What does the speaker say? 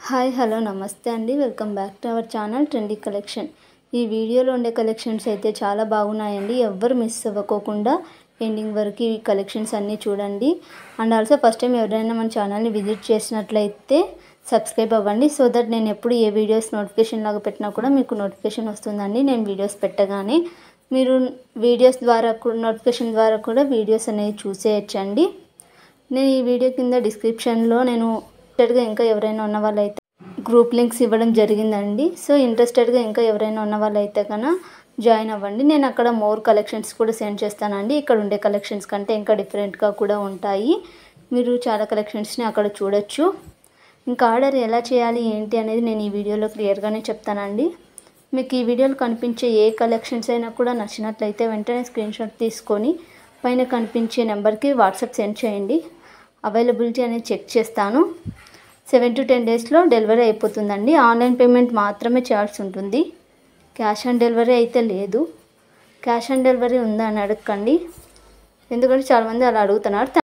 Hi hello నమస్తే అండి, welcome back to our channel trendy collection. ఈ వీడియోలో ఉండే కలెక్షన్స్ అయితే చాలా బాగున్నాయండి. ఎవ్వరు మిస్ అవ్వకోకుండా ఎండింగ్ వరకు ఈ కలెక్షన్స్ అన్నీ చూడండి. అండ్ ఆల్సో ఫస్ట్ టైం ఎవరైనా మన ఛానల్ని విజిట్ చేసినట్లయితే సబ్స్క్రైబ్ అవ్వండి, సో దట్ నేను ఎప్పుడు ఏ వీడియోస్ నోటిఫికేషన్ లాగా పెట్టినా కూడా మీకు నోటిఫికేషన్ వస్తుందండి. నేను వీడియోస్ పెట్టగానే మీరు వీడియోస్ ద్వారా నోటిఫికేషన్ ద్వారా కూడా వీడియోస్ అనేవి చూసేయచ్చండి. నేను ఈ వీడియో కింద డిస్క్రిప్షన్లో నేను ఇంకా ఎవరైనా ఉన్న వాళ్ళైతే గ్రూప్ లింక్స్ ఇవ్వడం జరిగిందండి. సో ఇంట్రెస్టెడ్గా ఇంకా ఎవరైనా ఉన్న వాళ్ళైతే కన్నా జాయిన్ అవ్వండి. నేను అక్కడ మోర్ కలెక్షన్స్ కూడా సెండ్ చేస్తానండి. ఇక్కడ ఉండే కలెక్షన్స్ కంటే ఇంకా డిఫరెంట్గా కూడా ఉంటాయి. మీరు చాలా కలెక్షన్స్ని అక్కడ చూడొచ్చు. ఇంకా ఆర్డర్ ఎలా చేయాలి ఏంటి అనేది నేను ఈ వీడియోలో క్లియర్గానే చెప్తానండి. మీకు ఈ వీడియోలో కనిపించే ఏ కలెక్షన్స్ అయినా కూడా నచ్చినట్లయితే వెంటనే స్క్రీన్షాట్ తీసుకొని పైన కనిపించే నెంబర్కి వాట్సాప్ సెండ్ చేయండి. అవైలబిలిటీ అనేది చెక్ చేస్తాను. 7 to 10 డేస్లో డెలివరీ అయిపోతుందండి. ఆన్లైన్ పేమెంట్ మాత్రమే చేయాల్సి ఉంటుంది. క్యాష్ ఆన్ డెలివరీ అయితే లేదు. క్యాష్ ఆన్ డెలివరీ ఉందా అని అడగండి, ఎందుకంటే చాలామంది అలా అడుగుతున్నారు.